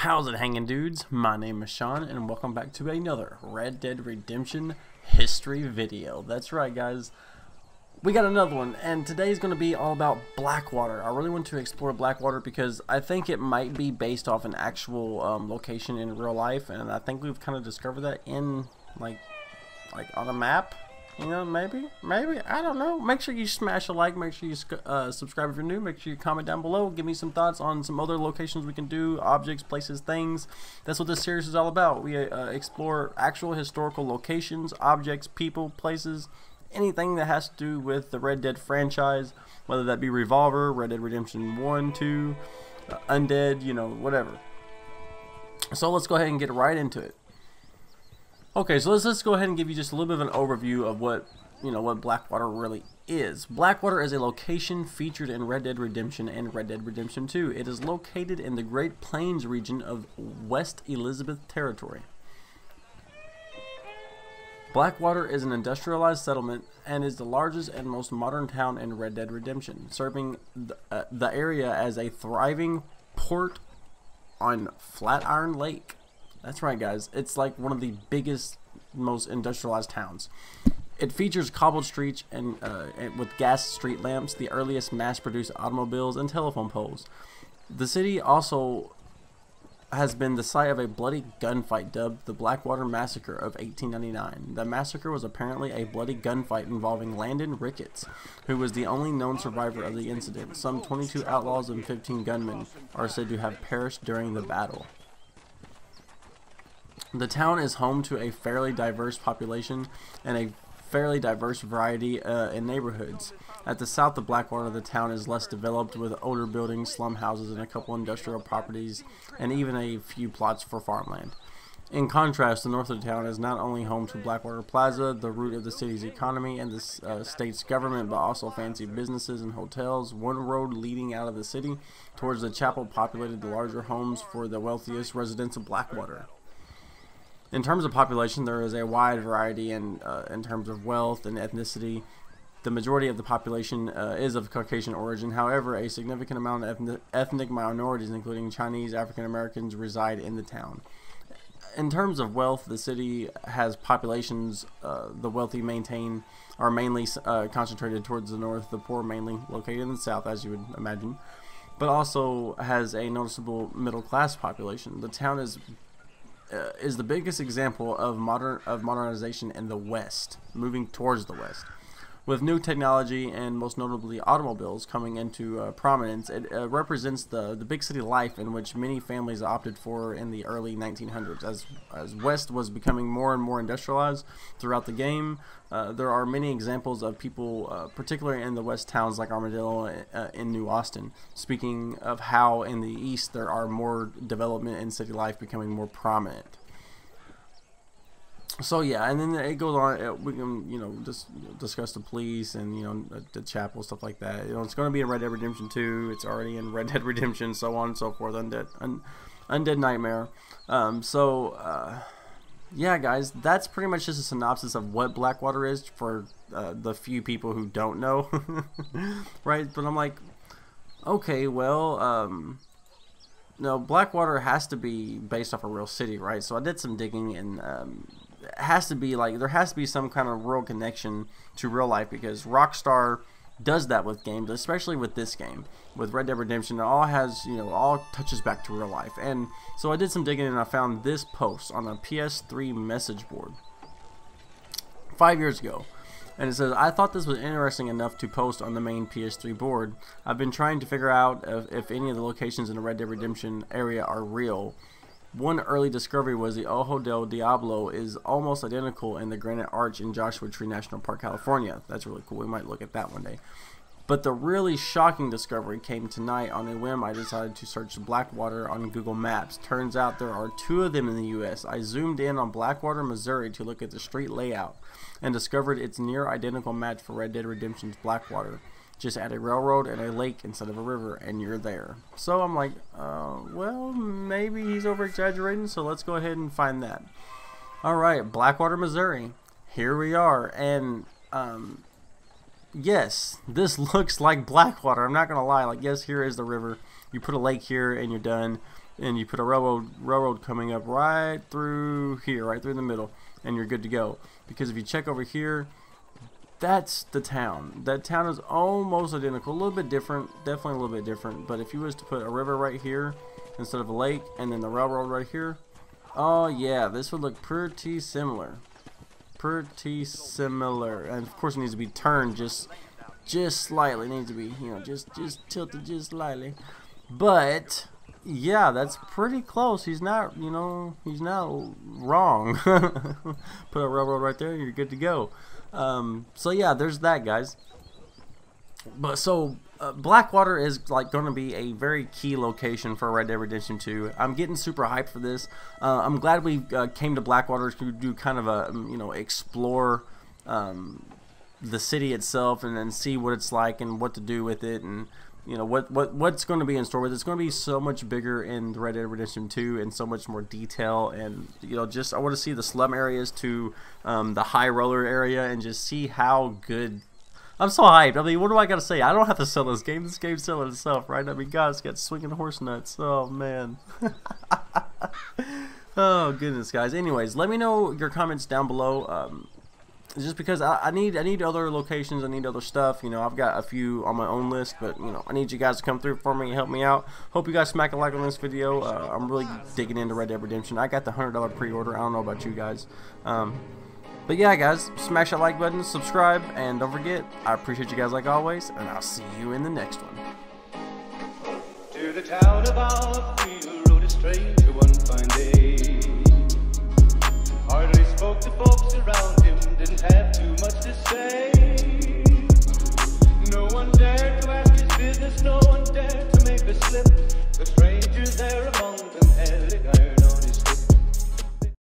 How's it hanging, dudes? My name is Sean and welcome back to another Red Dead Redemption history video. That's right, guys, we got another one, and today's going to be all about Blackwater. I really want to explore Blackwater because I think it might be based off an actual location in real life, and I think we've kind of discovered that in like on a map. You know, maybe, I don't know. Make sure you smash a like, make sure you subscribe if you're new, make sure you comment down below, give me some thoughts on some other locations we can do, objects, places, things. That's what this series is all about. We explore actual historical locations, objects, people, places, anything that has to do with the Red Dead franchise, whether that be Revolver, Red Dead Redemption 1, 2, Undead, you know, whatever. So let's go ahead and get right into it. Okay, so let's go ahead and give you just a little bit of an overview of what Blackwater really is. Blackwater is a location featured in Red Dead Redemption and Red Dead Redemption 2. It is located in the Great Plains region of West Elizabeth Territory. Blackwater is an industrialized settlement and is the largest and most modern town in Red Dead Redemption, serving the area as a thriving port on Flatiron Lake. That's right, guys. It's like one of the biggest, most industrialized towns. It features cobbled streets and with gas street lamps, the earliest mass-produced automobiles, and telephone poles. The city also has been the site of a bloody gunfight dubbed the Blackwater Massacre of 1899. The massacre was apparently a bloody gunfight involving Landon Ricketts, who was the only known survivor of the incident. Some 22 outlaws and 15 gunmen are said to have perished during the battle. The town is home to a fairly diverse population and a fairly diverse variety in neighborhoods. At the south of Blackwater, the town is less developed, with older buildings, slum houses, and a couple industrial properties, and even a few plots for farmland. In contrast, the north of the town is not only home to Blackwater Plaza, the root of the city's economy and the state's government, but also fancy businesses and hotels. One road leading out of the city towards the chapel populated the larger homes for the wealthiest residents of Blackwater. In terms of population, there is a wide variety in terms of wealth and ethnicity. The majority of the population is of Caucasian origin. However, a significant amount of ethnic minorities, including Chinese, African Americans, reside in the town. In terms of wealth, the city has populations the wealthy are mainly concentrated towards the north, the poor mainly located in the south, as you would imagine, but also has a noticeable middle-class population. The town is the biggest example of modernization in the West, moving towards the West. With new technology and most notably automobiles coming into prominence, it represents the big city life in which many families opted for in the early 1900s. As West was becoming more and more industrialized throughout the game, there are many examples of people, particularly in the West towns like Armadillo in New Austin, speaking of how in the East there are more development and city life becoming more prominent. So yeah, and then it goes on. We can just discuss the police and the chapel, stuff like that. It's going to be in Red Dead Redemption 2. It's already in Red Dead Redemption, so on and so forth. Undead Nightmare. Yeah, guys, that's pretty much just a synopsis of what Blackwater is for the few people who don't know, right? But I'm like, okay, well, no, Blackwater has to be based off a real city, right? So I did some digging, and it has to be like, there has to be some kind of real connection to real life, because Rockstar does that with games, especially with this game, with Red Dead Redemption. It all has, all touches back to real life. And so I did some digging, and I found this post on a PS3 message board 5 years ago. And it says, I thought this was interesting enough to post on the main PS3 board. I've been trying to figure out if any of the locations in the Red Dead Redemption area are real. One early discovery was the Ojo del Diablo is almost identical in the Granite Arch in Joshua Tree National Park, California. That's really cool. We might look at that one day. But the really shocking discovery came tonight. On a whim, I decided to search Blackwater on Google Maps. Turns out there are 2 of them in the U.S. I zoomed in on Blackwater, Missouri to look at the street layout and discovered its near identical match for Red Dead Redemption's Blackwater. Just add a railroad and a lake instead of a river, and you're there. So I'm like, well, maybe he's over-exaggerating, so let's go ahead and find that. Alright, Blackwater, Missouri. Here we are, and yes, this looks like Blackwater. I'm not going to lie. Like, yes, here is the river. You put a lake here, and you're done. and you put a railroad coming up right through here, right through the middle, and you're good to go. Because if you check over here, that's the town. That town is almost identical, a little bit different, definitely a little bit different. But if you was to put a river right here instead of a lake, and then the railroad right here, oh yeah, this would look pretty similar. Pretty similar. And of course it needs to be turned just slightly. It needs to be, you know, just tilted just slightly. But yeah, that's pretty close. He's not, you know, he's not wrong. Put a railroad right there and you're good to go. So yeah, there's that, guys. But so Blackwater is like going to be a very key location for Red Dead Redemption 2. I'm getting super hyped for this. I'm glad we came to Blackwater to do kind of a, you know, explore the city itself and then see what it's like and what to do with it, and you know what's going to be in store with it. It's going to be so much bigger in Red Dead Redemption 2 and so much more detail, and you know, just I want to see the slum areas to the high roller area and just see how good. I'm so hyped. I mean, what do I gotta say? I don't have to sell this game. This game's selling itself, right? I mean, God, it's got swinging horse nuts. Oh man. Oh goodness, guys. Anyways, let me know your comments down below. Just because I need other locations, I need other stuff. You know, I've got a few on my own list, but you know, I need you guys to come through for me and help me out. Hope you guys smack a like on this video. I'm really digging into Red Dead Redemption. I got the $100 pre-order. I don't know about you guys. But yeah, guys, smash that like button, subscribe, and don't forget, I appreciate you guys like always, and I'll see you in the next one. To the town of our field rode a stranger one fine day. Hardly spoke to folks around him, didn't have too much to say. No one dared to ask his business, no one dared to make a slip. The strangers there among them held a gun.